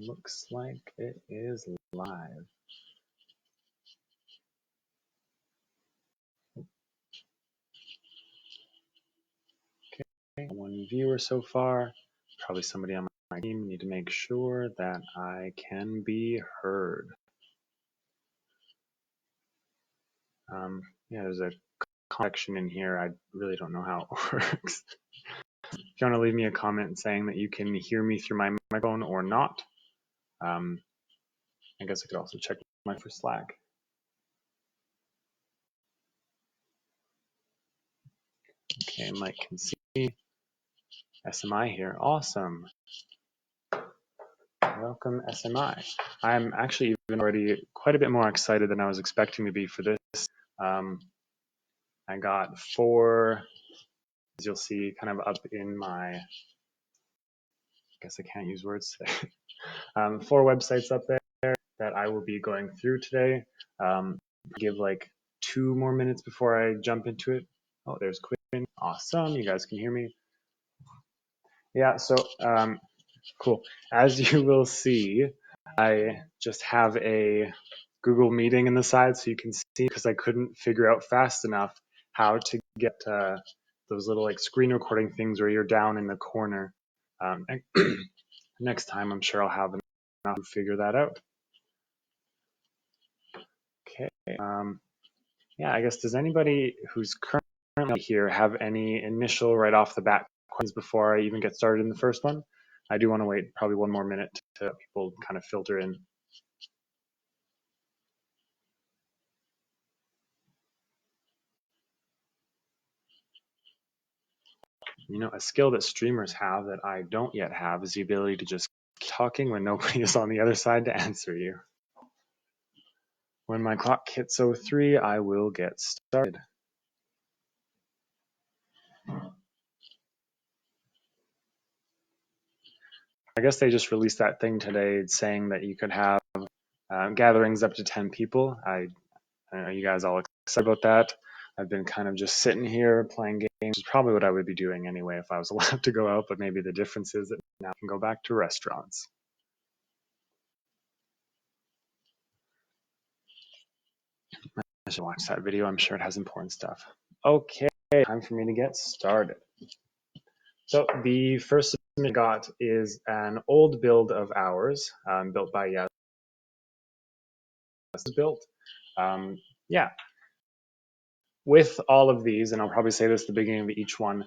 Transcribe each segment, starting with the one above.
Looks like it is live. Okay, one viewer so far. Probably somebody on my team. Need to make sure that I can be heard. Yeah, there's a connection in here. I really don't know how it works. If you want to leave me a comment saying that you can hear me through my microphone or not, I guess I could also check my for Slack. Okay, Mike can see. SMI here. Awesome. Welcome, SMI. I'm actually even already quite a bit more excited than I was expecting to be for this. I got 4, as you'll see, kind of up in my, I guess I can't use words today. 4 websites up there that I will be going through today. Give like 2 more minutes before I jump into it. Oh, there's Quinn. Awesome. You guys can hear me. Yeah, so cool. As you will see, I just have a Google meeting in the side so you can see, because I couldn't figure out fast enough how to get those little like screen recording things where you're down in the corner. Next time I'm sure I'll have enough to figure that out. Okay. Yeah, I guess, does anybody who's currently here have any initial right off the bat questions before I even get started in the first one? I do want to wait probably 1 more minute to people kind of filter in. You know, a skill that streamers have that I don't yet have is the ability to just keep talking when nobody is on the other side to answer you. When my clock hits 03, I will get started. I guess they just released that thing today saying that you could have gatherings up to 10 people. You guys all excited about that? I've been kind of just sitting here playing games, which is probably what I would be doing anyway if I was allowed to go out, but maybe the difference is that now I can go back to restaurants. I should watch that video. I'm sure it has important stuff. Okay, time for me to get started. So the first submission I got is an old build of ours, built by built. Yeah. With all of these, and I'll probably say this at the beginning of each one,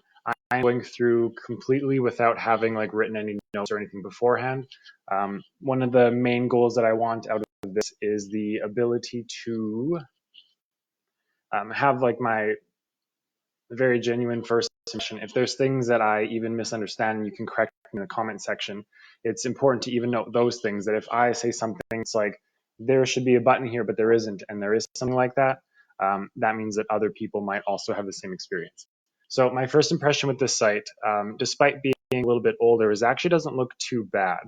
I'm going through completely without having like written any notes or anything beforehand. One of the main goals that I want out of this is the ability to have like my very genuine first impression. If there's things that I even misunderstand, you can correct me in the comment section. It's important to even note those things, that if I say something, it's like, there should be a button here, but there isn't, and there is something like that, that means that other people might also have the same experience. So my first impression with this site, despite being a little bit older, is actually doesn't look too bad.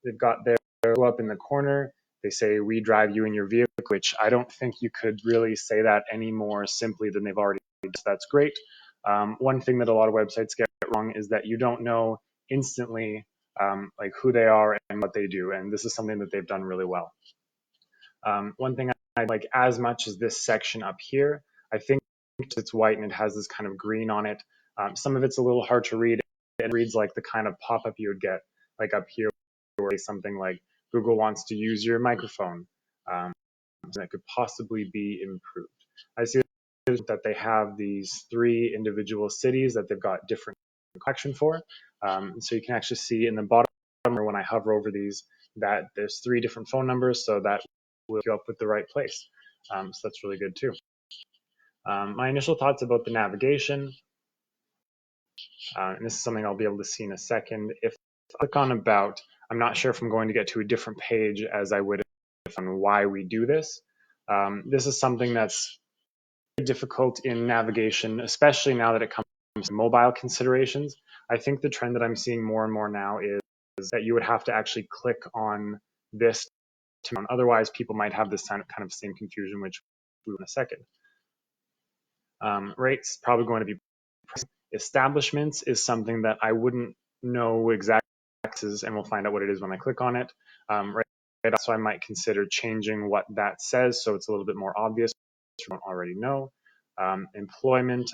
They've got their logo up in the corner. They say, "We drive you in your vehicle," which I don't think you could really say that any more simply than they've already done. So that's great. One thing that a lot of websites get wrong is that you don't know instantly like who they are and what they do, and this is something that they've done really well. One thing I like as much as this section up here, I think it's white and it has this kind of green on it. Some of it's a little hard to read. It reads like the kind of pop-up you would get like up here, where something like Google wants to use your microphone. That could possibly be improved. I see that they have these 3 individual cities that they've got different collection for. So you can actually see in the bottom when I hover over these that there's 3 different phone numbers, so that will go up with the right place. So that's really good too. My initial thoughts about the navigation, and this is something I'll be able to see in a second. If I click on About, I'm not sure if I'm going to get to a different page as I would on why we do this. This is something that's difficult in navigation, especially now that it comes to mobile considerations. I think the trend that I'm seeing more and more now is that you would have to actually click on this to, otherwise people might have this kind of same confusion, which we'll in a second. Rates probably going to be establishments is something that I wouldn't know exactly X's, and we'll find out what it is when I click on it. Right. So I might consider changing what that says so it's a little bit more obvious if you don't already know. Employment,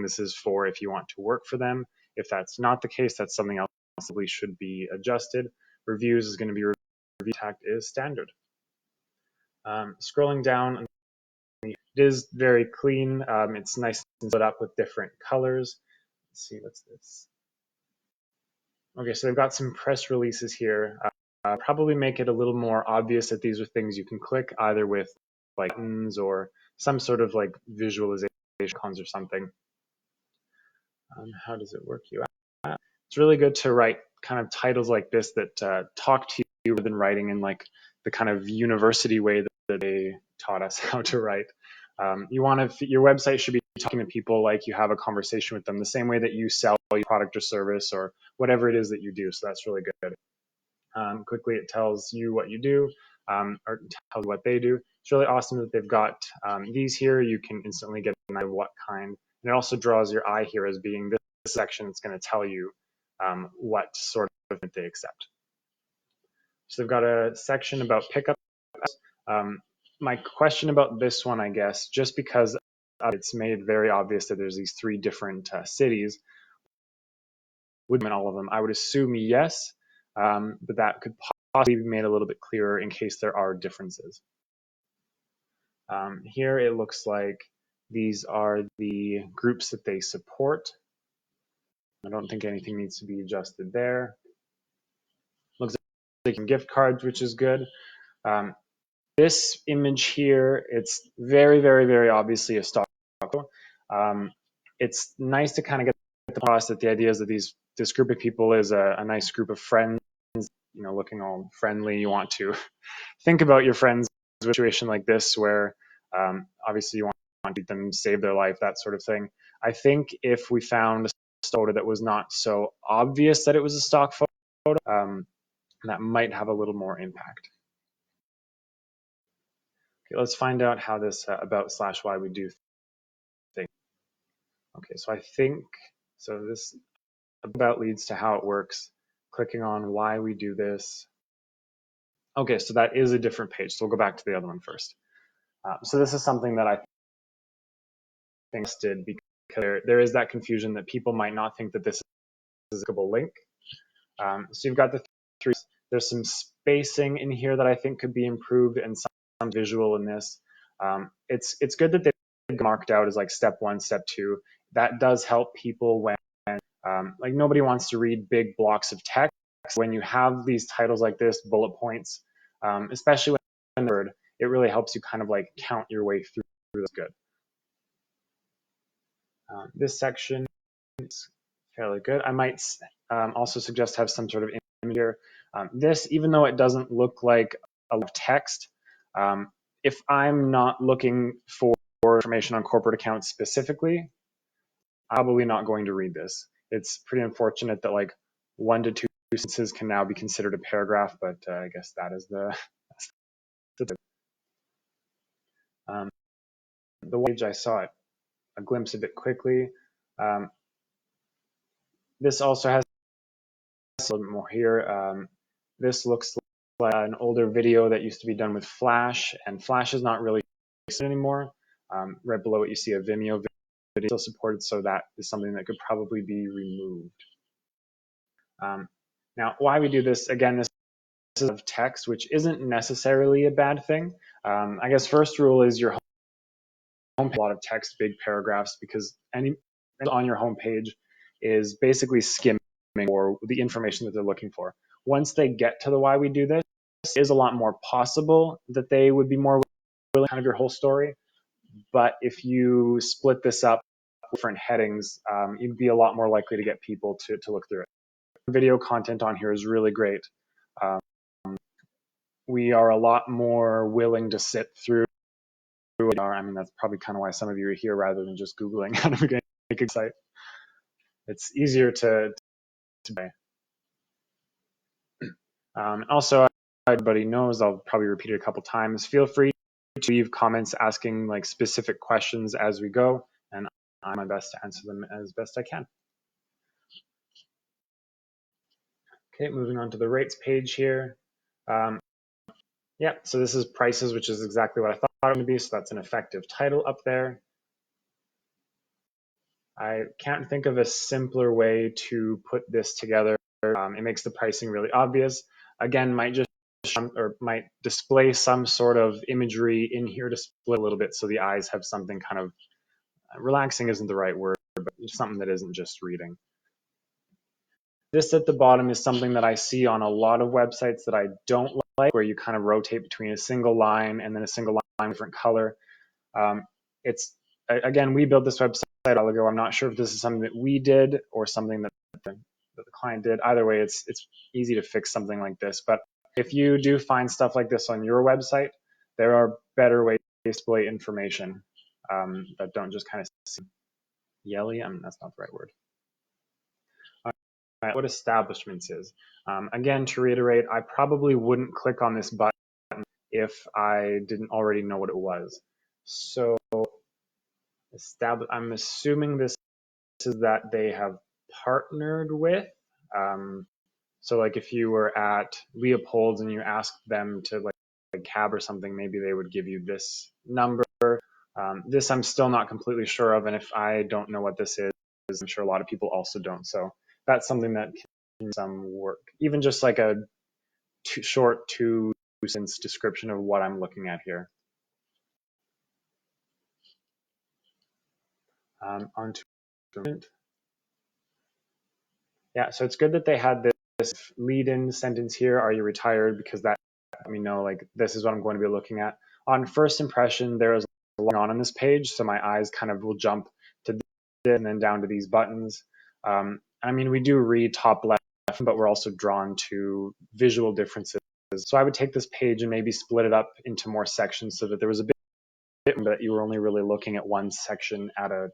this is for if you want to work for them. If that's not the case, that's something else that possibly should be adjusted. Reviews is going to be review tagged is standard. Scrolling down, it is very clean. It's nice and split up with different colors. Let's see, what's this? Okay, so they've got some press releases here. Probably make it a little more obvious that these are things you can click either with like buttons or some sort of like visualization icons or something. How does it work? It's really good to write kind of titles like this that talk to you rather than writing in like the kind of university way that they taught us how to write. You want to, your website should be talking to people like you have a conversation with them, the same way that you sell your product or service or whatever it is that you do. So that's really good. Quickly, it tells you what you do, or tells what they do. It's really awesome that they've got these here. You can instantly get an idea of what kind. And it also draws your eye here as being this section. It's going to tell you what sort of they accept. So they've got a section about pickup. My question about this one, I guess, just because it's made very obvious that there's these three different cities, would mean all of them? I would assume yes, but that could possibly be made a little bit clearer in case there are differences. Here it looks like these are the groups that they support. I don't think anything needs to be adjusted there. Looks like taking gift cards, which is good. This image here, it's very, very, very obviously a stock photo. It's nice to kind of get across that the idea is that this group of people is a nice group of friends, you know, looking all friendly. You want to think about your friends in a situation like this where obviously you want to them save their life, that sort of thing. I think if we found a photo that was not so obvious that it was a stock photo, that might have a little more impact. Okay, let's find out how this about/why we do thing. Okay, so I think, so this about leads to how it works. Clicking on why we do this. Okay, so that is a different page. So we'll go back to the other one first. So this is something that I think did because there is that confusion that people might not think that this is a clickable link. So you've got the three. There's some spacing in here that I think could be improved and some visual in this. It's good that they've marked out as like step 1, step 2. That does help people when like nobody wants to read big blocks of text. When you have these titles like this, bullet points, especially when they're word, it really helps you kind of like count your way through. That's good. This section is fairly good. I might also suggest have some sort of image here. This, even though it doesn't look like a lot of text, if I'm not looking for information on corporate accounts specifically, I'm probably not going to read this. It's pretty unfortunate that like 1 to 2 sentences can now be considered a paragraph, but I guess that is the page. I saw it a glimpse of it quickly. This also has a little bit more here. This looks like an older video that used to be done with Flash, and Flash is not really anymore. Right below it, you see a Vimeo video still supported, so that is something that could probably be removed. Now, why we do this, again, this is of text, which isn't necessarily a bad thing. I guess first rule is your home, a lot of text, big paragraphs, because any on your homepage is basically skimming or the information that they're looking for. Once they get to the why we do this, is a lot more possible that they would be more willing to kind of your whole story. But if you split this up different headings, you'd be a lot more likely to get people to look through it. Video content on here is really great. We are a lot more willing to sit through. I mean, that's probably kind of why some of you are here rather than just Googling how to make a site. It's easier to buy. Also, everybody knows, I'll probably repeat it a couple times. Feel free to leave comments asking like specific questions as we go, and I'll do my best to answer them as best I can. Okay, moving on to the rates page here. Yeah, so this is prices, which is exactly what I thought it was going to be. So that's an effective title up there. I can't think of a simpler way to put this together. It makes the pricing really obvious. Again, might just or might display some sort of imagery in here to split a little bit so the eyes have something kind of relaxing isn't the right word, but something that isn't just reading. This at the bottom is something that I see on a lot of websites that I don't like, where you kind of rotate between a single line and then a single line, different color. It's again, we built this website a while ago. I'm not sure if this is something that we did or something that the client did. Either way, it's easy to fix something like this. But if you do find stuff like this on your website, there are better ways to display information that don't just kind of seem yelly. That's not the right word. What establishments is. Again, to reiterate, I probably wouldn't click on this button if I didn't already know what it was. So I'm assuming this is that they have partnered with. So like if you were at Leopold's and you asked them to like a cab or something, maybe they would give you this number. This I'm still not completely sure of, and if I don't know what this is, I'm sure a lot of people also don't. So that's something that can do some work. Even just like a short 2-sentence description of what I'm looking at here. On to yeah, so it's good that they had this lead-in sentence here. Are you retired? Because that let me know like this is what I'm going to be looking at. On first impression, there is a lot on this page, so my eyes kind of will jump to this and then down to these buttons. I mean, we do read top left, but we're also drawn to visual differences. So I would take this page and maybe split it up into more sections so that there was a bit that you were only really looking at one section at a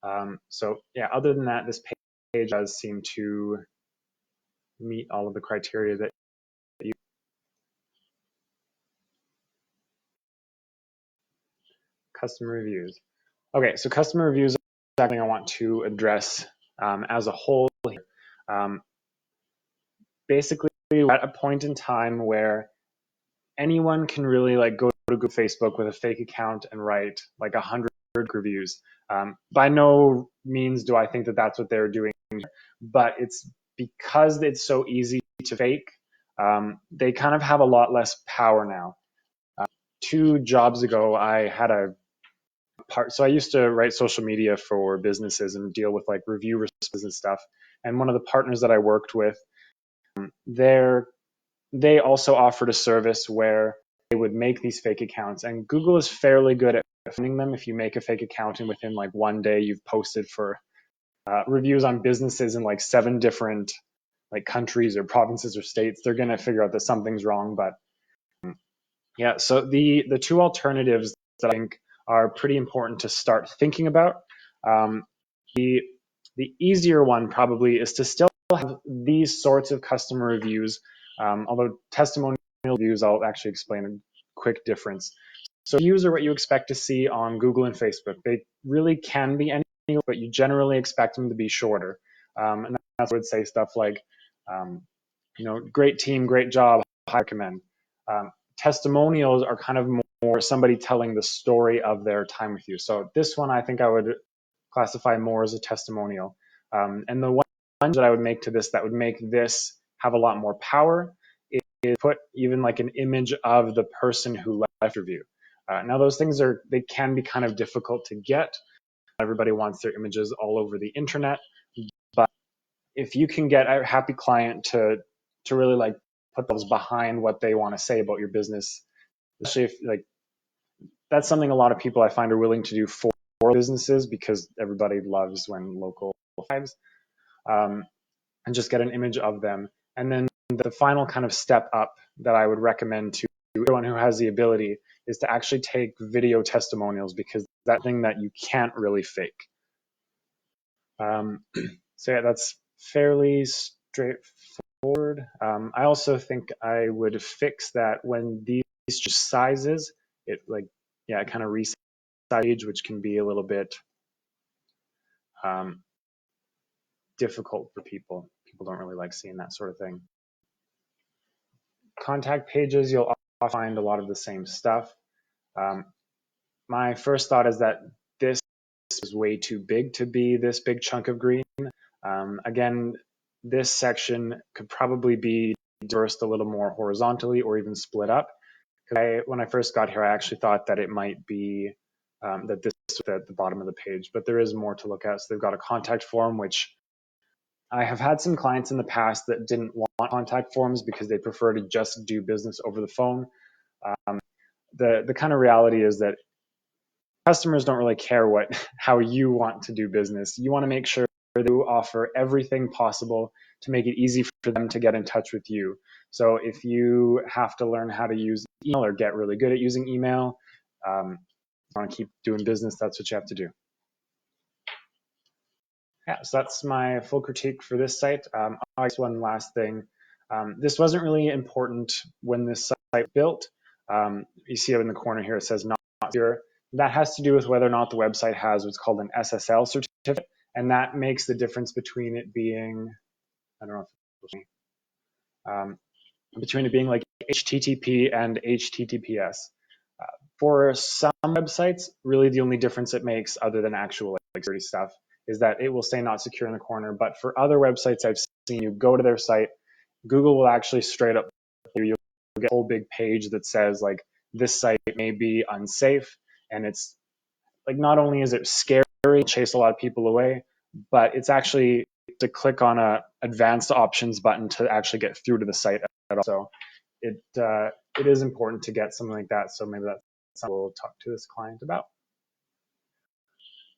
time. So yeah, other than that, this page does seem to meet all of the criteria that you. Customer reviews. Okay, so customer reviews are something I want to address as a whole here. Basically, we're at a point in time where anyone can really like go to Google, Facebook with a fake account and write like 100 reviews. By no means do I think that that's what they're doing, but it's because it's so easy to fake. They kind of have a lot less power now. 2 jobs ago, I had a so I used to write social media for businesses and deal with like review responses and stuff. And one of the partners that I worked with, they also offered a service where they would make these fake accounts. And Google is fairly good at finding them. If you make a fake account and within like one day you've posted for reviews on businesses in like 7 different like countries or provinces or states, they're going to figure out that something's wrong. But yeah, so the 2 alternatives that I think are pretty important to start thinking about. The the easier one probably is to still have these sorts of customer reviews, although testimonial reviews, I'll actually explain a quick difference. So reviews are what you expect to see on Google and Facebook. They really can be anything, but you generally expect them to be shorter. And that's what I would say stuff like, great team, great job, I recommend. Testimonials are kind of more somebody telling the story of their time with you. So this one I think I would classify more as a testimonial. And the one that I would make to this that would make this have a lot more power is put even like an image of the person who left review. Now those things they can be kind of difficult to get. Everybody wants their images all over the internet, but if you can get a happy client to really like put those behind what they want to say about your business, especially if like that's something a lot of people I find are willing to do for businesses because everybody loves when local lives, and just get an image of them. And then the final kind of step up that I would recommend to everyone who has the ability is to actually take video testimonials, because that's thing that you can't really fake. So yeah, that's fairly straightforward. I also think I would fix that when these sizes, it like, yeah, it kind of resets page, which can be a little bit difficult for people People don't really like seeing that sort of thing. Contact pages, you'll find a lot of the same stuff. My first thought is that this is way too big to be this big chunk of green. Again, this section could probably be dispersed a little more horizontally or even split up. When I first got here, I actually thought that it might be that this was at the bottom of the page, but there is more to look at. So they've got a contact form, which I have had some clients in the past that didn't want contact forms because they prefer to just do business over the phone. The kind of reality is that customers don't really care how you want to do business. You want to make sure you offer everything possible to make it easy for them to get in touch with you. So if you have to learn how to use email or get really good at using email, you want to keep doing business, that's what you have to do. Yeah, so that's my full critique for this site. I guess one last thing. This wasn't really important when this site was built. You see it in the corner here, it says not secure. That has to do with whether or not the website has what's called an SSL certificate, and that makes the difference between it being, I don't know if between it being like HTTP and HTTPS. For some websites, really the only difference it makes, other than actual security stuff, is that it will say not secure in the corner. But for other websites I've seen, you go to their site, Google will actually straight up, you'll get a whole big page that says like, this site may be unsafe. And it's like, not only is it scary, chase a lot of people away, but it's actually to click on a advanced options button to actually get through to the site at all. So it is important to get something like that. So maybe that's something we'll talk to this client about.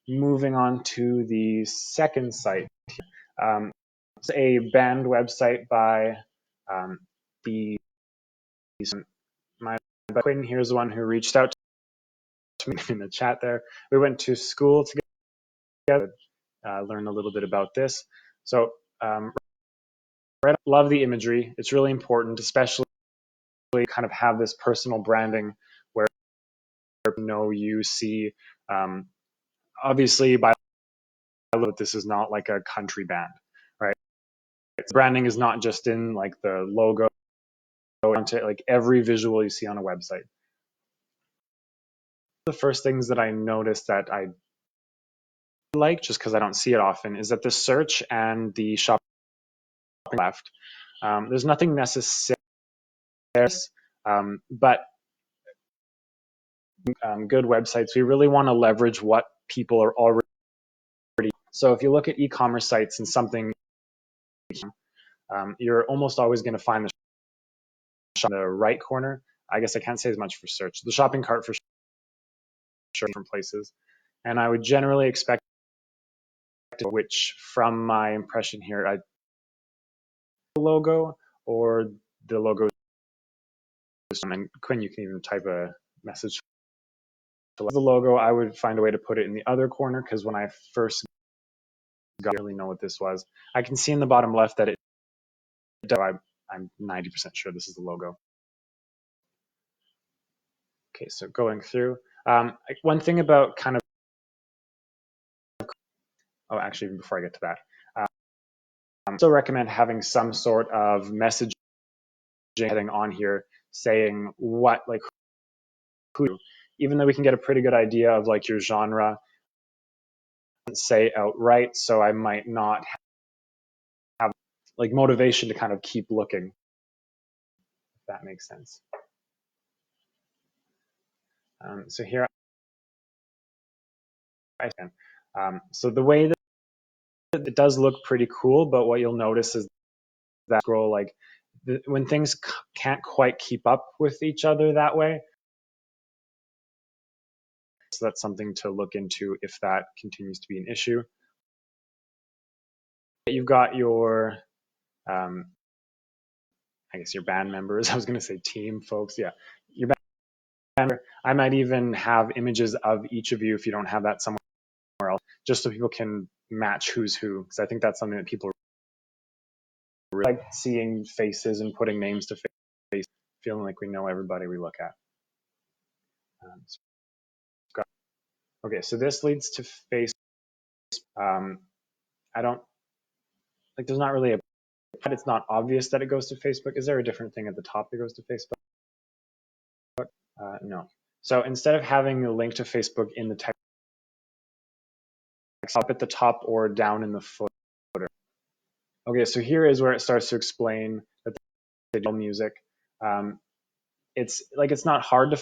Moving on to the second site. It's a banned website by my Quinn. Here's one who reached out to me in the chat there. We went to school together, learned a little bit about this. So love the imagery. It's really important, especially kind of have this personal branding where you see, obviously by this is not like a country band, right? Branding is not just in like the logo, to like every visual you see on a website. The first things that I noticed that I like, just because I don't see it often, is that the search and the shopping left. There's nothing necessary, but good websites, we really want to leverage what people are already. So if you look at e-commerce sites and something, you're almost always going to find the shop in the right corner. I guess I can't say as much for search. The shopping cart for sure, different places. And I would generally expect, which from my impression here, the logo or the logo. And Quinn, you can even type a message. The logo, I would find a way to put it in the other corner, because when I first got, I didn't really know what this was. I can see in the bottom left that I'm 90% sure this is the logo. Okay, so going through. One thing about kind of, oh, actually, even before I get to that, I still recommend having some sort of messaging heading on here saying what, like, who, even though we can get a pretty good idea of like your genre, say outright, so I might not have like motivation to kind of keep looking, if that makes sense. So here I can. So the way that it does look pretty cool, but what you'll notice is that scroll, like when things can't quite keep up with each other that way. So that's something to look into if that continues to be an issue. You've got your, I guess your band members. I was going to say team folks. Yeah, your band member. I might even have images of each of you if you don't have that somewhere else, just so people can match who's who. Because I think that's something that people really like, seeing faces and putting names to faces, feeling like we know everybody we look at. Okay, so this leads to face. I don't, like, there's not really a it's not obvious that it goes to Facebook. Is there a different thing at the top that goes to Facebook? No. So instead of having a link to Facebook in the text up at the top or down in the footer. Okay, so here is where it starts to explain that the digital music. It's not hard to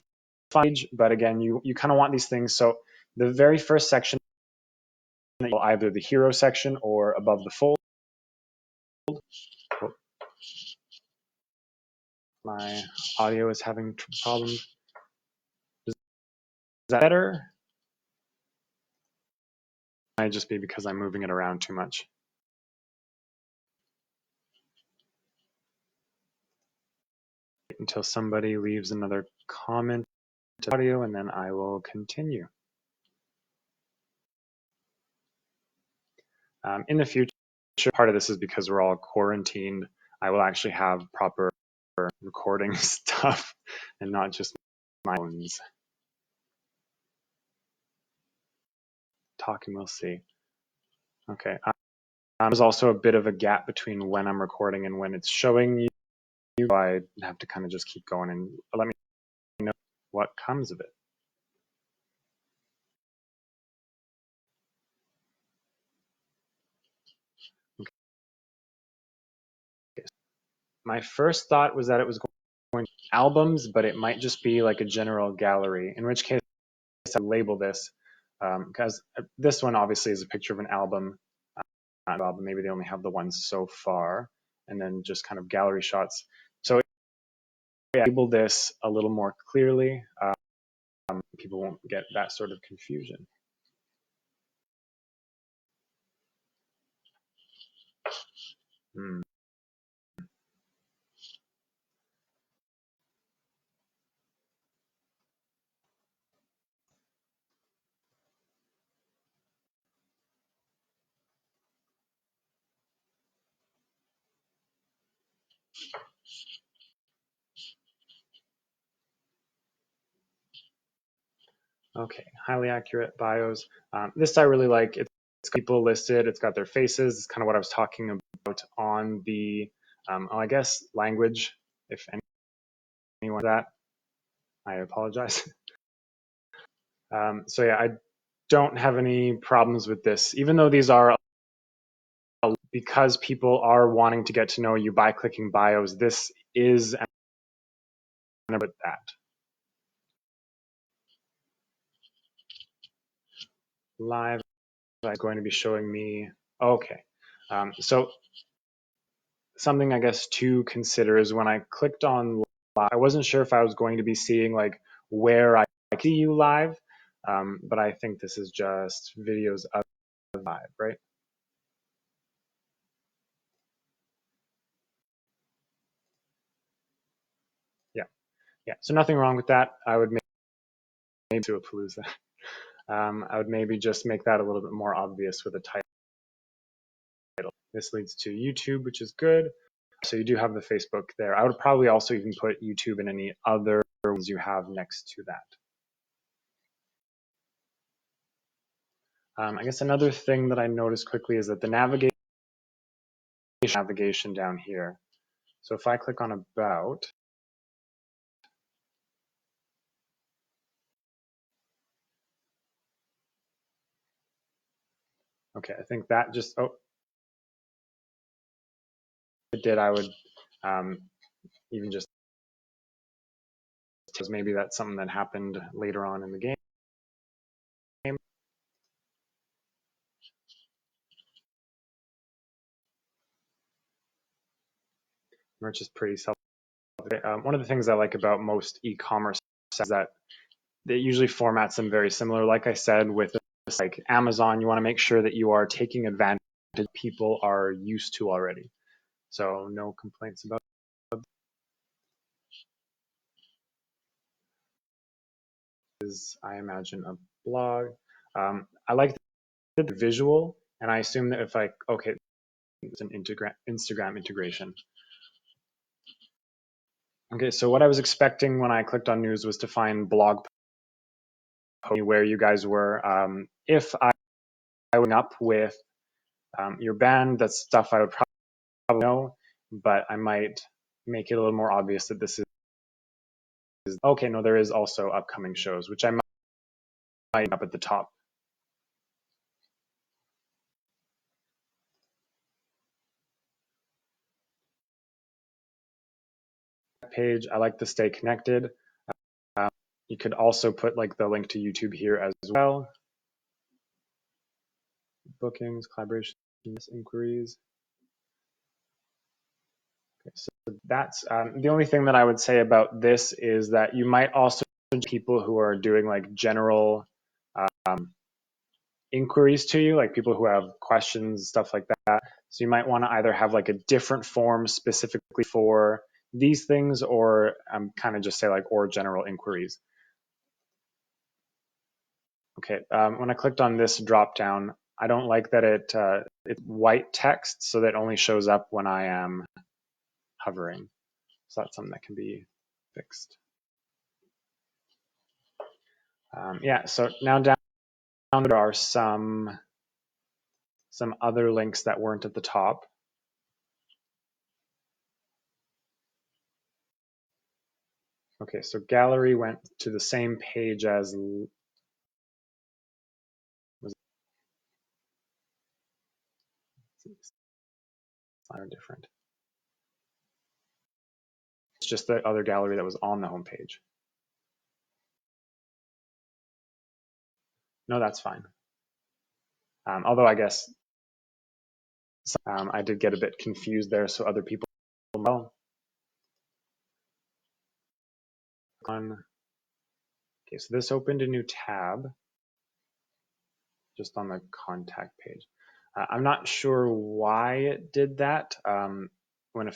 find, but again, you kind of want these things. So the very first section, either the hero section or above the fold. My audio is having problems. Is that better? It might just be because I'm moving it around too much. Until somebody leaves another comment audio, and then I will continue. In the future, part of this is because we're all quarantined. I will actually have proper recording stuff and not just my phones. Talking, we'll see. Okay. There's also a bit of a gap between when I'm recording and when it's showing you. I have to kind of just keep going and let me know what comes of it. Okay. My first thought was that it was going to albums, but it might just be like a general gallery, in which case I label this because this one obviously is a picture of an album. Maybe they only have the ones so far, and then just kind of gallery shots. So yeah, label this a little more clearly. People won't get that sort of confusion. Okay, highly accurate bios. This I really like. It's people listed. It's got their faces. It's kind of what I was talking about on the, I guess, language. If anyone that, I apologize. So yeah, I don't have any problems with this, even though these are, because people are wanting to get to know you by clicking bios. This is about that. Live is going to be showing me. Okay, so something I guess to consider is when I clicked on live, I wasn't sure if I was going to be seeing like where I see you live, but I think this is just videos of live, right? Yeah, yeah. So nothing wrong with that. I would maybe do a palooza. I would maybe just make that a little bit more obvious with a title. This leads to YouTube, which is good. So you do have the Facebook there. I would probably also even put YouTube and any other ones you have next to that. I guess another thing that I noticed quickly is that the navigation down here. So if I click on about, okay, I think that just, oh, it did. I would even just, maybe that's something that happened later on in the game. Merch is pretty self. One of the things I like about most e-commerce is that it usually formats them very similar. Like I said, with like Amazon, you want to make sure that you are taking advantage of people are used to already. So no complaints about is, I imagine, a blog. I like the visual, and I assume that if I, okay, it's an Instagram integration. Okay, so what I was expecting when I clicked on news was to find blog where you guys were. If I went up with your band, that's stuff I would probably know. but I might make it a little more obvious that this is okay. No, there is also upcoming shows, which I might up at the top. Page, I like to stay connected. You could also put like the link to YouTube here as well. Bookings, collaborations, inquiries. Okay, so that's the only thing that I would say about this is that you might also people who are doing like general inquiries to you, like people who have questions, stuff like that. So you might want to either have like a different form specifically for these things, or kind of just say like or general inquiries. Okay, when I clicked on this drop down, I don't like that it's white text, so that only shows up when I am hovering. So that's something that can be fixed. Yeah, so now down there are some other links that weren't at the top. Okay, so gallery went to the same page as are different. It's just the other gallery that was on the homepage. No, that's fine. Although I guess I did get a bit confused there, so other people know. Okay, so this opened a new tab just on the contact page. I'm not sure why it did that. When in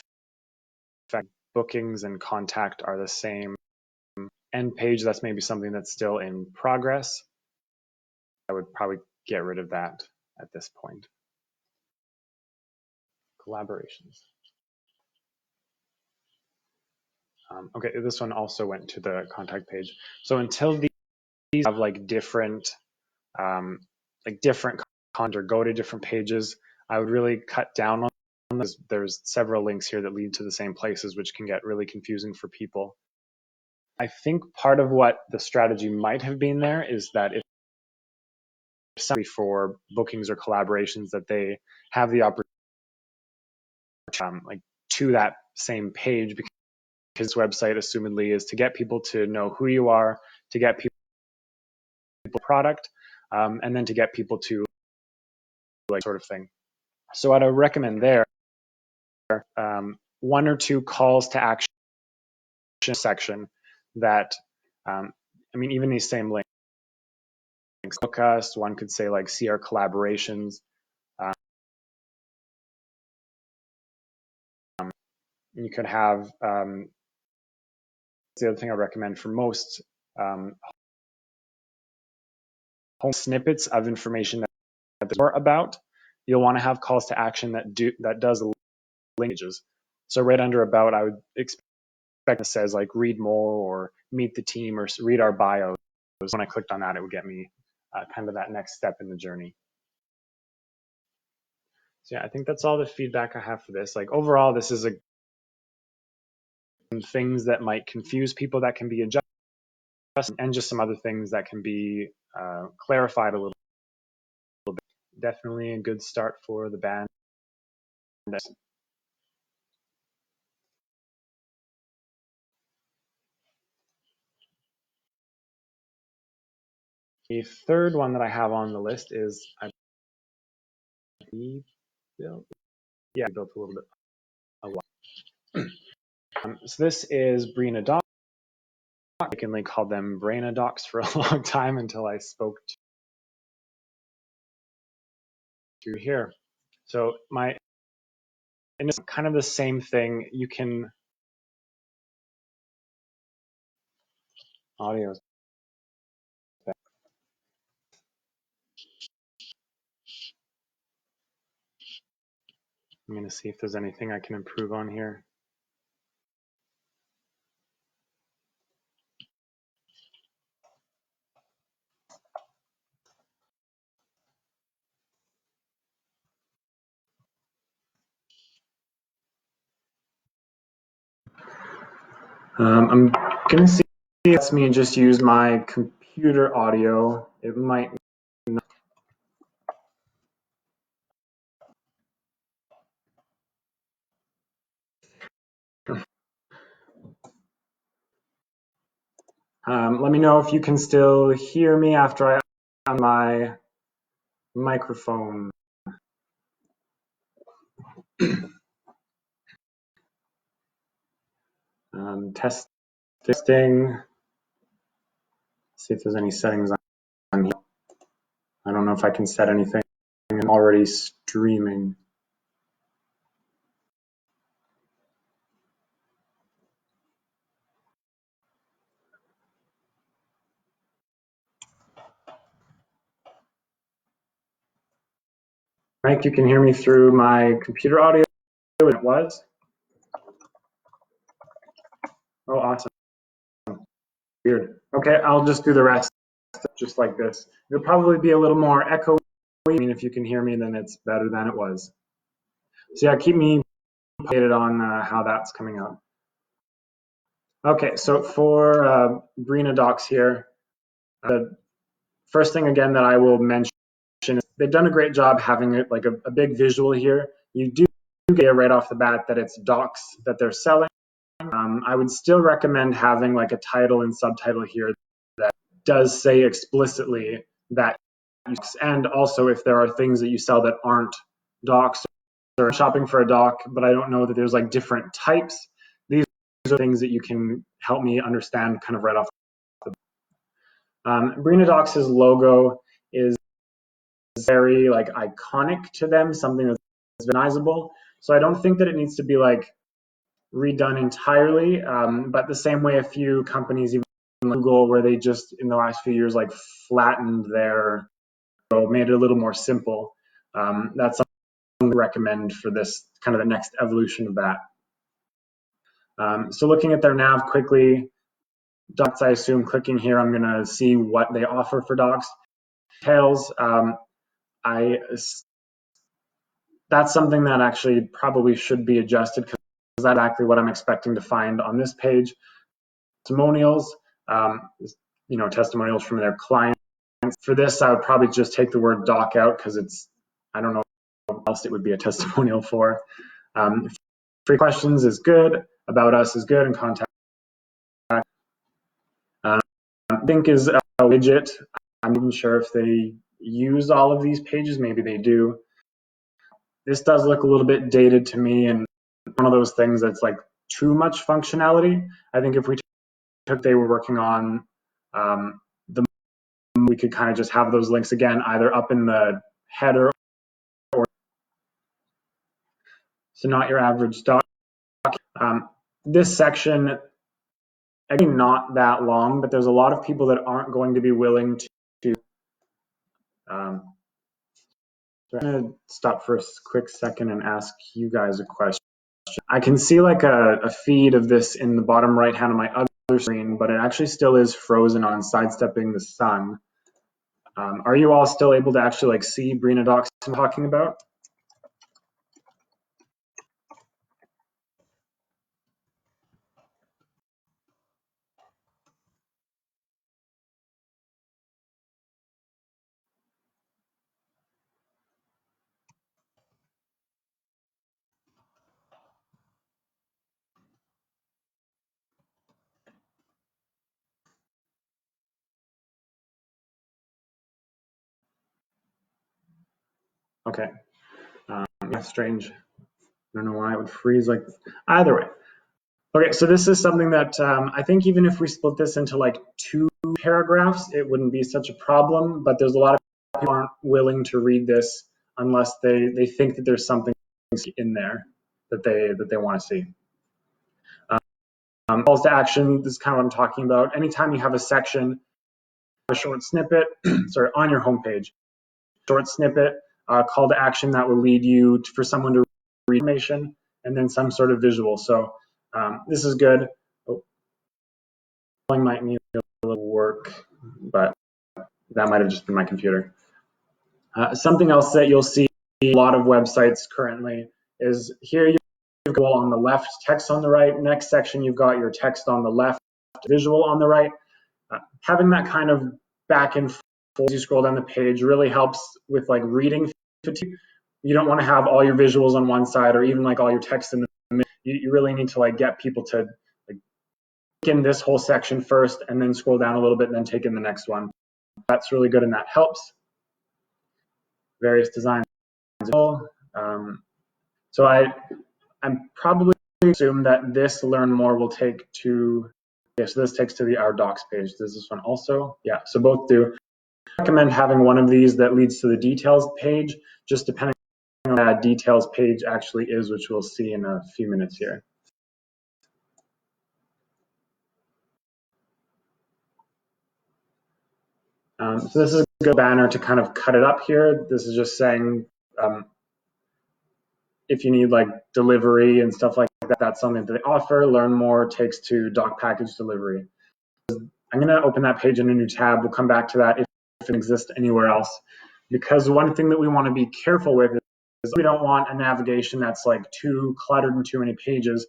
fact bookings and contact are the same end page, that's maybe something that's still in progress. I would probably get rid of that at this point. Collaborations. Okay, this one also went to the contact page. So until these have like different content or go to different pages, I would really cut down on this. There's several links here that lead to the same places, which can get really confusing for people. I think part of what the strategy might have been there is that if somebody for bookings or collaborations that they have the opportunity like to that same page, because his website assumedly is to get people to know who you are, to get people product, and then to get people to like sort of thing. So what I would recommend there, one or two calls to action section that, I mean, even these same links, book us, one could say like see our collaborations. You could have, the other thing I recommend for most home snippets of information that there's more about, you'll want to have calls to action that does linkages. So right under about, I would expect it says like read more or meet the team or read our bios. When I clicked on that, it would get me kind of that next step in the journey. So yeah, I think that's all the feedback I have for this. Like overall, this is things that might confuse people that can be adjusted, and just some other things that can be clarified a little bit. Definitely a good start for the band. The third one that I have on the list is I built, yeah, I built a little bit. So this is Brina Docs. I mistakenly called them Braina Docs for a long time until I spoke to here. So and it's kind of the same thing. You can audio. I'm going to see if there's anything I can improve on here. I'm gonna see if it lets me just use my computer audio. It might. Let me know if you can still hear me after I on my microphone. Testing. See if there's any settings on here. I don't know if I can set anything. I'm already streaming. Mike, you can hear me through my computer audio. It was. Oh, awesome. Weird. Okay, I'll just do the rest just like this. It'll probably be a little more echoey. I mean, if you can hear me, then it's better than it was. So yeah, keep me updated on how that's coming out. Okay, so for Brina Docs here, the first thing again that I will mention is they've done a great job having it like a big visual here. You do get right off the bat that it's docs that they're selling. I would still recommend having like a title and subtitle here that does say explicitly that, and also if there are things that you sell that aren't docs or shopping for a doc, but I don't know that there's like different types. These are things that you can help me understand kind of right off the bat. Brina Docs' logo is very like iconic to them, something that's recognizable. So I don't think that it needs to be like redone entirely, but the same way a few companies, even like Google, where they just in the last few years like flattened their, made it a little more simple. That's something I recommend for this kind of the next evolution of that. So looking at their nav quickly, docs, I assume clicking here, I'm going to see what they offer for docs. Details, that's something that actually probably should be adjusted because that's exactly what I'm expecting to find on this page. Testimonials, testimonials from their clients. For this, I would probably just take the word doc out because it's, I don't know what else it would be a testimonial for. Free questions is good, about us is good, and contact. Link is a widget. I'm not even sure if they use all of these pages. Maybe they do. This does look a little bit dated to me, and one of those things that's like too much functionality. I think if we took, they were working on we could kind of just have those links again, either up in the header or so not your average doc. This section, again, not that long, but there's a lot of people that aren't going to be willing to. So I'm going to stop for a quick second and ask you guys a question. I can see like a feed of this in the bottom right hand of my other screen, but it actually still is frozen on sidestepping the sun. Are you all still able to actually like see Brina Docs I'm talking about? Okay. That's strange. I don't know why it would freeze like this. Either way. Okay, so this is something that I think even if we split this into like 2 paragraphs, it wouldn't be such a problem, but there's a lot of people who aren't willing to read this unless they think that there's something in there that they want to see. Calls to action, this is kind of what I'm talking about. Anytime you have a section, a short snippet, sorry, on your homepage, short snippet, call to action that will lead you for someone to read information, and then some sort of visual. So this is good. Oh, might need a little work, but that might have just been my computer. Something else that you'll see a lot of websites currently is here visual on the left, text on the right. Next section, you've got your text on the left, visual on the right. Having that kind of back and forth as you scroll down the page really helps with like reading fatigue. You don't want to have all your visuals on one side or even like all your text in the middle. You really need to like get people to like take in this whole section first and then scroll down a little bit and then take in the next one. That's really good and that helps. Various designs. So I'm probably assume that this learn more will take to, yeah, so this takes to our docs page. Does this one also? Yeah, so both do. I recommend having one of these that leads to the details page, just depending on what that details page actually is, which we'll see in a few minutes here. So this is a good banner to kind of cut it up here. This is just saying if you need like delivery and stuff like that, that's something that they offer. Learn more takes to doc package delivery. I'm going to open that page in a new tab. We'll come back to that if it exists anywhere else. Because one thing that we want to be careful with is we don't want a navigation that's like too cluttered and too many pages.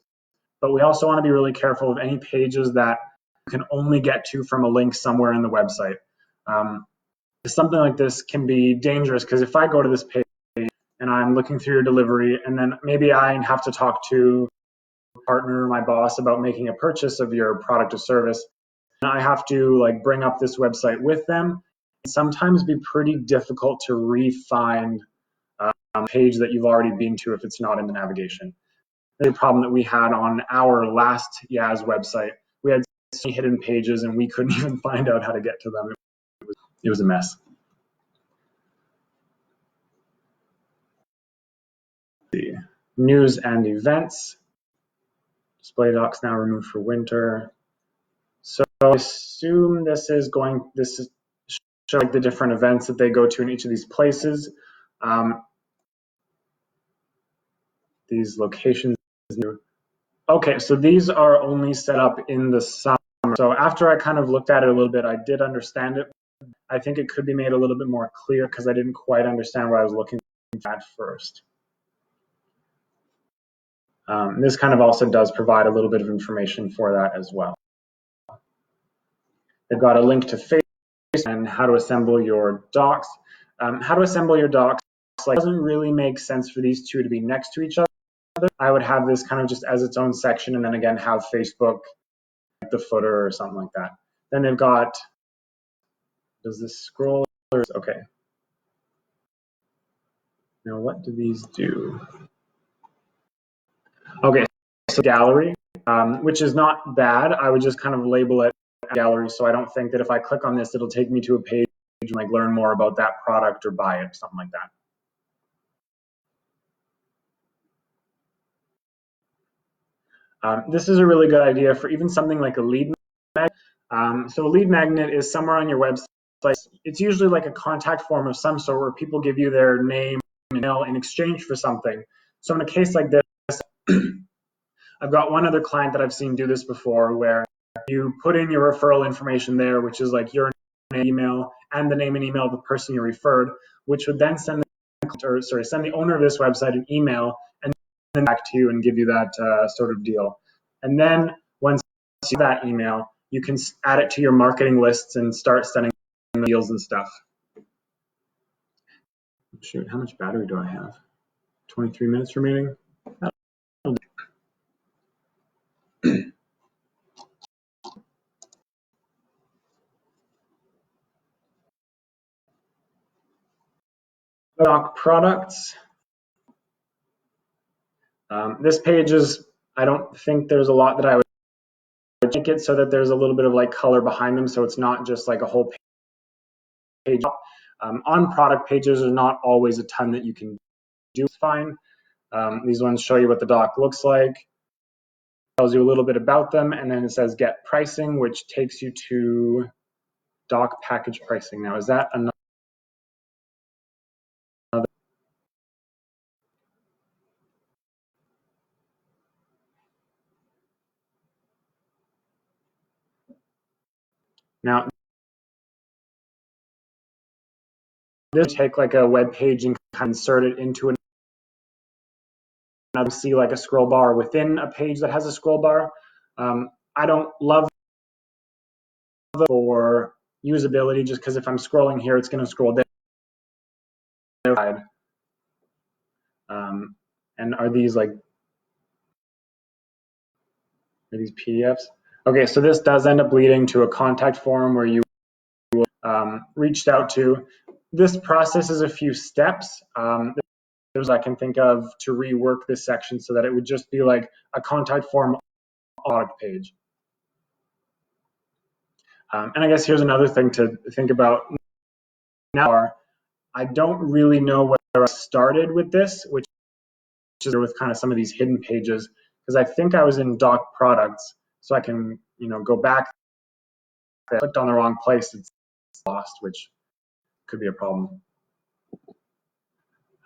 But we also want to be really careful of any pages that you can only get to from a link somewhere in the website. Something like this can be dangerous because if I go to this page and I'm looking through your delivery and then maybe I have to talk to a partner or my boss about making a purchase of your product or service, and I have to like bring up this website with them, it sometimes be pretty difficult to re-find a page that you've already been to if it's not in the navigation. The problem that we had on our last Yaz website, we had so many hidden pages and we couldn't even find out how to get to them. It was a mess. The news and events. Display docs now removed for winter. So I assume this is show like the different events that they go to in each of these places. These locations. Okay, so these are only set up in the summer. So after I kind of looked at it a little bit, I did understand it. I think it could be made a little bit more clear because I didn't quite understand what I was looking at first. This kind of also does provide a little bit of information for that as well. They've got a link to Facebook and how to assemble your docs. How to assemble your docs like doesn't really make sense for these two to be next to each other. I would have this kind of just as its own section and then again have Facebook, like the footer or something like that. Then they've got, does this scroll? Okay. Now what do these do? Okay, so gallery, which is not bad. I would just kind of label it gallery so I don't think that if I click on this, it'll take me to a page and like learn more about that product or buy it, something like that. This is a really good idea for even something like a lead magnet. So a lead magnet is somewhere on your website. It's usually like a contact form of some sort where people give you their name and email in exchange for something. So in a case like this, I've got one other client that I've seen do this before where you put in your referral information there, which is like your name, email, and the name and email of the person you referred, which would then send the owner of this website an email and then back to you and give you that sort of deal. And then once you have that email, you can add it to your marketing lists and start sending deals and stuff. Shoot, how much battery do I have? 23 minutes remaining. Doc products. This page is, I don't think there's a lot that I would make it so that there's a little bit of like color behind them so it's not just like a whole page. On product pages, there's not always a ton that you can do. It's fine. These ones show you what the doc looks like, tells you a little bit about them, and then it says get pricing, which takes you to doc package pricing. Now, is that another? Now, this take like a web page and insert it into see like a scroll bar within a page that has a scroll bar. I don't love it for usability just because if I'm scrolling here, it's going to scroll down. And are these PDFs? Okay, so this does end up leading to a contact form where you reached out to. This process is a few steps. There's I can think of to rework this section so that it would just be like a contact form product page. And I guess here's another thing to think about now. I don't really know where I started with this, which is with kind of some of these hidden pages, because I think I was in doc products, so I can go back. I clicked on the wrong place, it's lost, which could be a problem.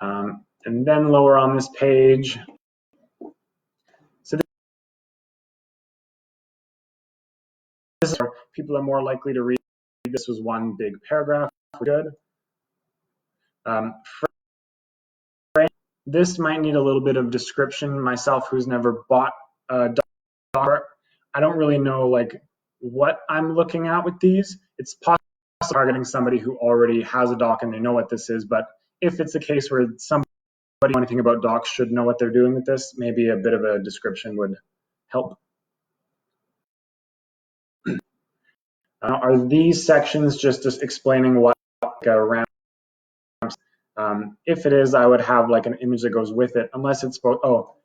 And then lower on this page, so this is where people are more likely to read. This was one big paragraph. Good. This might need a little bit of description. Myself, who's never bought a doc, I don't really know what I'm looking at with these. It's possible targeting somebody who already has a doc and they know what this is, but if it's a case where somebody who knows anything about docs should know what they're doing with this, maybe a bit of a description would help. Are these sections just explaining what a RAM? If it is, I would have an image that goes with it, unless it's supposed. Oh,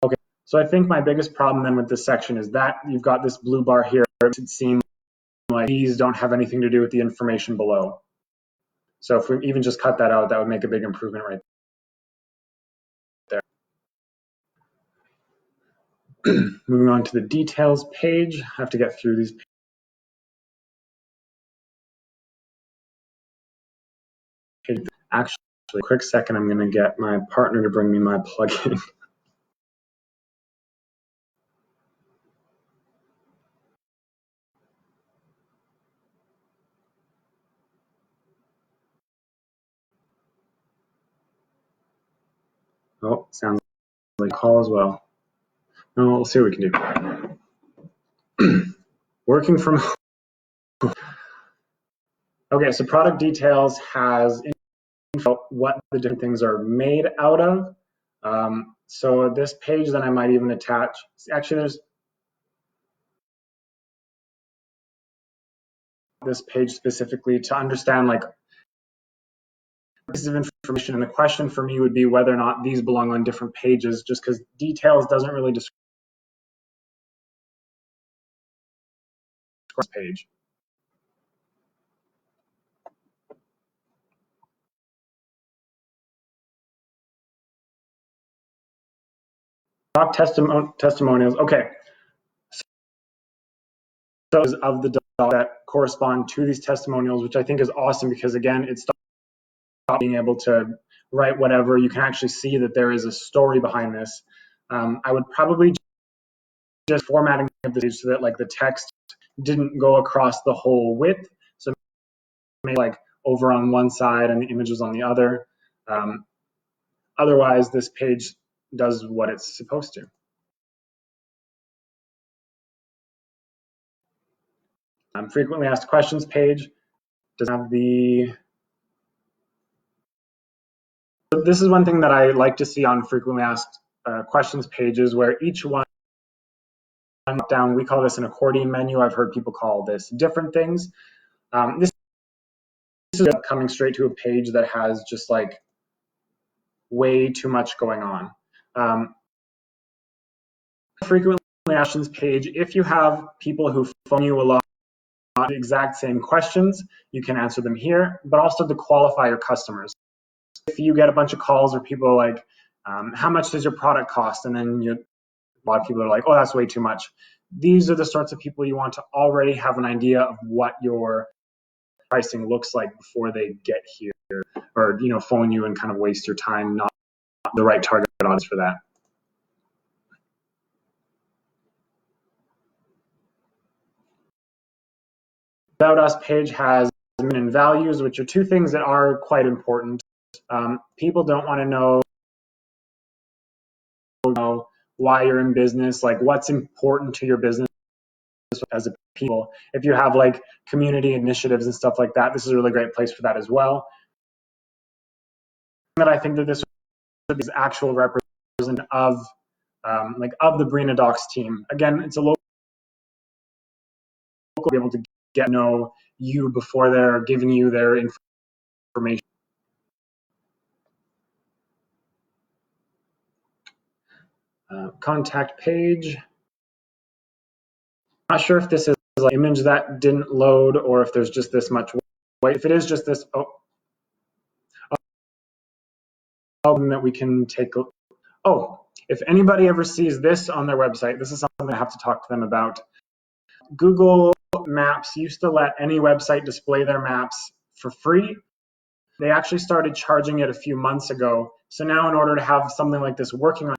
okay. So I think my biggest problem then with this section is that you've got this blue bar here. It seems like these don't have anything to do with the information below. So if we even just cut that out, that would make a big improvement right there. Moving on to the details page. I have to get through these. Actually, a quick second, I'm going to get my partner to bring me my plugin. Oh, sounds like a call as well. No, we'll see what we can do. Working from home. Okay, so product details has info what the different things are made out of. So this page then I might even attach. Actually, there's this page specifically to understand pieces of information, and the question for me would be whether or not these belong on different pages, just because details doesn't really describe this page. Doc testimonials. Okay. So of the doc that correspond to these testimonials, which I think is awesome because again, it's being able to write whatever. You can actually see that there is a story behind this. I would probably just formatting of the page so that the text didn't go across the whole width. So maybe over on one side and the image was on the other. Otherwise, this page does what it's supposed to. Frequently asked questions page does have the. So this is one thing that I like to see on frequently asked questions pages, where each one down, we call this an accordion menu. I've heard people call this different things. This is coming straight to a page that has just way too much going on. Frequently questions page, if you have people who phone you a lot, the exact same questions, you can answer them here, but also to qualify your customers. If you get a bunch of calls where people are how much does your product cost? And then a lot of people are oh, that's way too much. These are the sorts of people you want to already have an idea of what your pricing looks like before they get here, or phone you and kind of waste your time, not the right target audience for that. About Us page has min and values, which are two things that are quite important. People don't want to know why you're in business, like what's important to your business as a people. If you have like community initiatives and stuff like that, this is a really great place for that as well. That I think that this is actual representative of of the Brina Docs team. Again, it's a local be able to get to know you before they're giving you their information. Contact page. Not sure if this is an image that didn't load or if there's just this much white. If it is just this, that we can take. If anybody ever sees this on their website, this is something I have to talk to them about. Google Maps used to let any website display their maps for free. They actually started charging it a few months ago. So now in order to have something like this working on,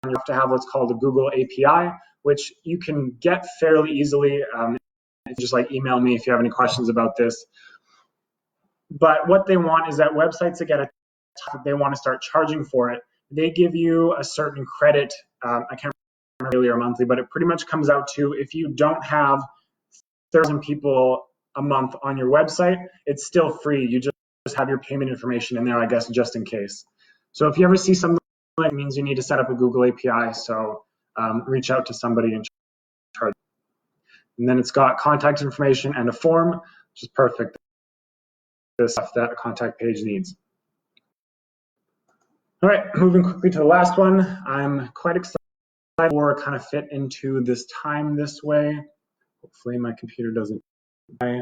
you have to have what's called a Google API, which you can get fairly easily. Just like email me if you have any questions about this. But what they want is that websites that get a topic they want to start charging for it, they give you a certain credit. I can't remember daily or monthly, but it pretty much comes out to if you don't have 1,000 people a month on your website, it's still free. You just have your payment information in there, I guess, just in case. So if you ever see something like that, it means you need to set up a Google API. So reach out to somebody in charge. And then it's got contact information and a form, which is perfect. The stuff that a contact page needs. All right, moving quickly to the last one. I'm quite excited for kind of fit into this time this way. Hopefully my computer doesn't die.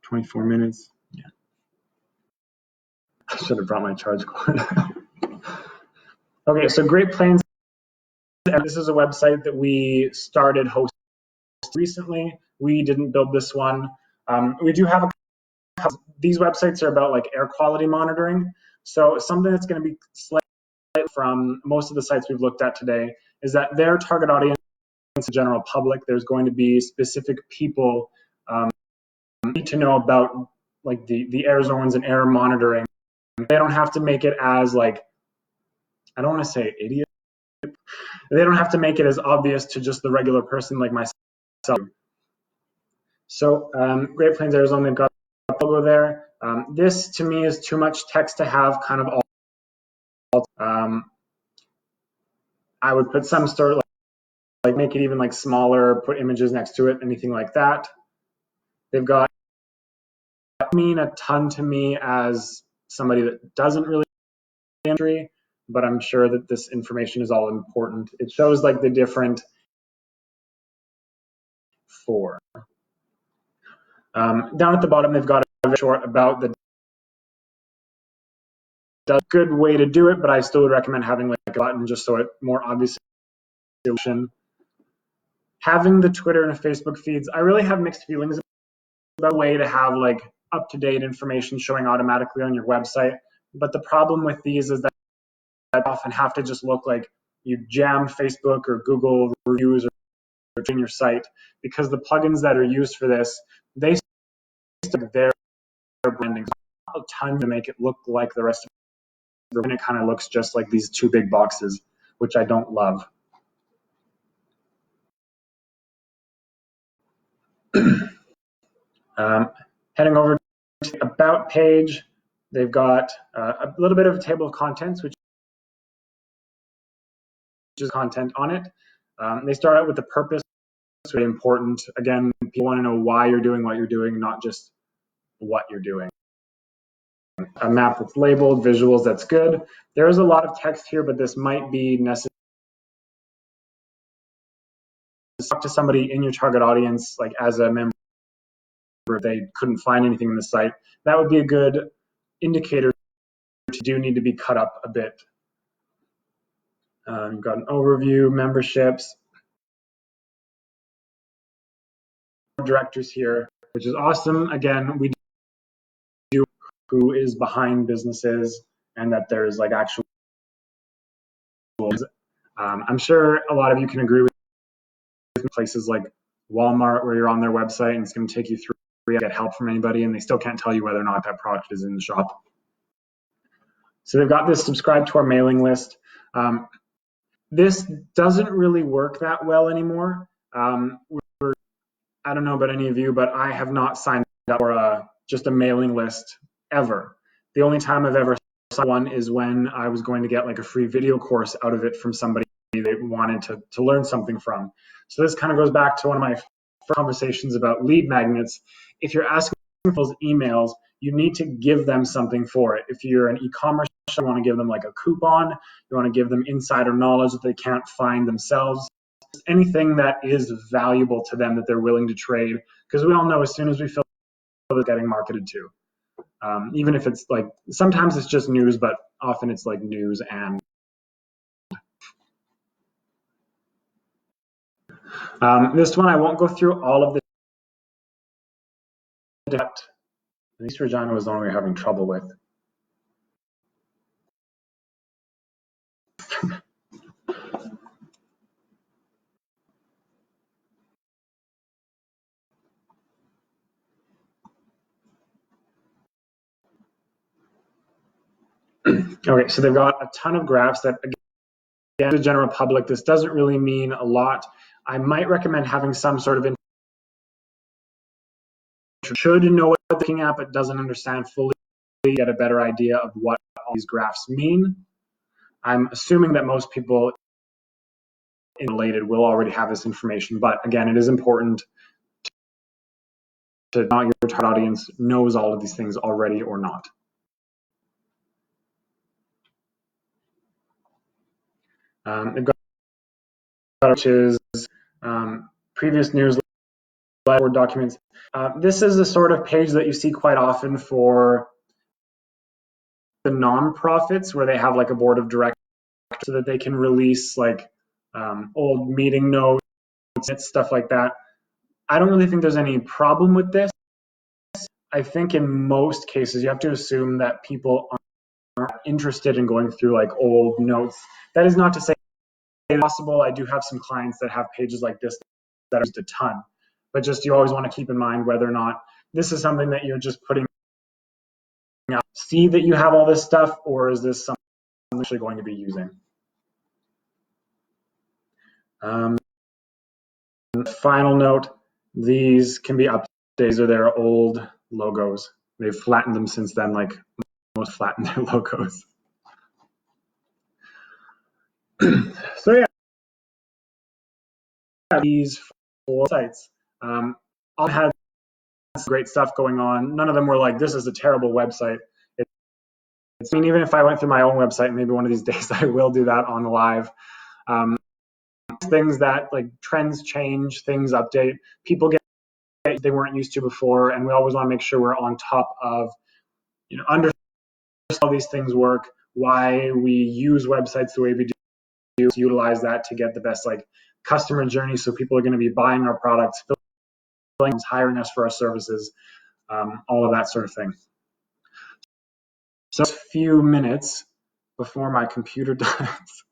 24 minutes. Yeah. I should have brought my charge cord. Okay, so Great Plains. This is a website that we started hosting recently. We didn't build this one. We do have these websites are about like air quality monitoring. So something that's going to be slightly from most of the sites we've looked at today is that their target audience is the general public. There's going to be specific people need to know about like the air zones and air monitoring. They don't have to make it as like, I don't want to say idiot. They don't have to make it as obvious to just the regular person like myself. So Great Plains, Arizona, they've got a logo there. This to me is too much text to have kind of all. I would put some sort of like make it even like smaller, put images next to it, anything like that. They've got mean a ton to me as somebody that doesn't really entry, but I'm sure that this information is all important. It shows like the different four. Down at the bottom, they've got a short about the good way to do it, but I still would recommend having like a button just so it more obviously. Having the Twitter and Facebook feeds, I really have mixed feelings about a way to have like up-to-date information showing automatically on your website. But the problem with these is that I often have to just look like you jam Facebook or Google reviews or in your site because the plugins that are used for this, they stick their branding a ton to make it look like the rest of it. And it kind of looks just like these two big boxes, which I don't love. Heading over to the About page, they've got a little bit of a table of contents, which is content on it. They start out with the purpose. It's really important. Again, people want to know why you're doing what you're doing, not just what you're doing. A map that's labeled, visuals, that's good. There is a lot of text here, but this might be necessary. Talk to somebody in your target audience, like as a member, they couldn't find anything in the site. That would be a good indicator to do need to be cut up a bit. You've got an overview, memberships, directors here, which is awesome. Again, we do who is behind businesses and that there's like actual. I'm sure a lot of you can agree with places like Walmart where you're on their website and it's going to take you through to get help from anybody and they still can't tell you whether or not that product is in the shop. So they've got this subscribe to our mailing list. This doesn't really work that well anymore. I don't know about any of you, but I have not signed up for just a mailing list ever. The only time I've ever signed one is when I was going to get like a free video course out of it from somebody they wanted to learn something from. So this kind of goes back to one of my first conversations about lead magnets. If you're asking people's emails, you need to give them something for it. If you're an e-commerce, you want to give them like a coupon, you want to give them insider knowledge that they can't find themselves, anything that is valuable to them that they're willing to trade, because we all know as soon as we feel it's getting marketed to, even if it's like, sometimes it's just news, but often it's like news. And this one, I won't go through all of the, at least Regina was the one we were having trouble with. Okay, so they've got a ton of graphs that, again, to the general public, this doesn't really mean a lot. I might recommend having some sort of should know what they're looking at, but doesn't understand fully, get a better idea of what all these graphs mean. I'm assuming that most people related will already have this information, but again, it is important to not your target audience knows all of these things already or not. They've got, which is previous newsletter documents. This is the sort of page that you see quite often for the nonprofits, where they have like a board of directors so that they can release like old meeting notes, stuff like that. I don't really think there's any problem with this. I think in most cases you have to assume that people aren't interested in going through like old notes. That is not to say it's possible. I do have some clients that have pages like this that are used a ton, but just you always want to keep in mind whether or not this is something that you're just putting out, see that you have all this stuff, or is this something I'm actually going to be using. Final note, these can be updated. These are their old logos. They've flattened them since then, like most flattened their logos. So yeah, these 4 sites all had great stuff going on. None of them were like, this is a terrible website. I mean, even if I went through my own website, maybe one of these days I will do that on live. Things that like trends change, things update, people get they weren't used to before, and we always want to make sure we're on top of, understand how these things work, why we use websites the way we do, utilize that to get the best like customer journey, so people are going to be buying our products, hiring us for our services, all of that sort of thing. So a few minutes before my computer dies.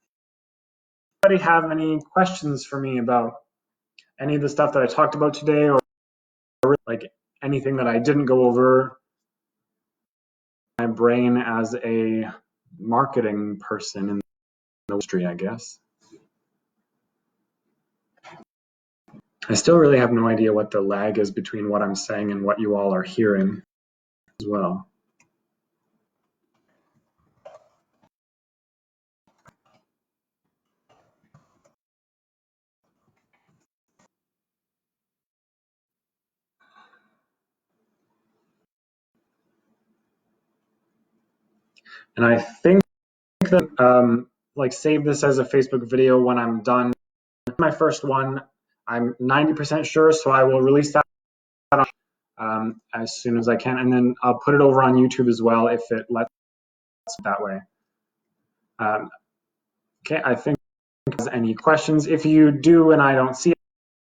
Anybody have any questions for me about any of the stuff that I talked about today, or like anything that I didn't go over? My brain as a marketing person in the industry, I guess. I still really have no idea what the lag is between what I'm saying and what you all are hearing as well. And I think that like save this as a Facebook video when I'm done. My first one, I'm 90% sure, so I will release that as soon as I can, and then I'll put it over on YouTube as well if it lets that way. Okay, I think there's any questions. If you do and I don't see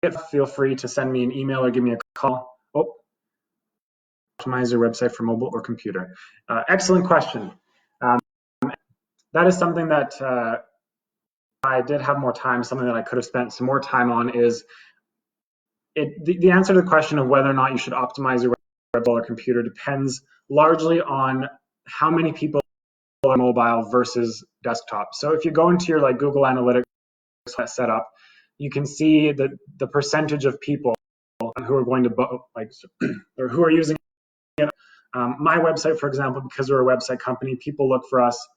it, feel free to send me an email or give me a call. Oh, optimize your website for mobile or computer. Excellent question. That is something that I did have more time, something that I could have spent some more time on is the answer to the question of whether or not you should optimize your website or computer depends largely on how many people are mobile versus desktop. So if you go into your like Google Analytics set up, you can see the percentage of people who are going to or who are using it. My website, for example, because we're a website company, people look for us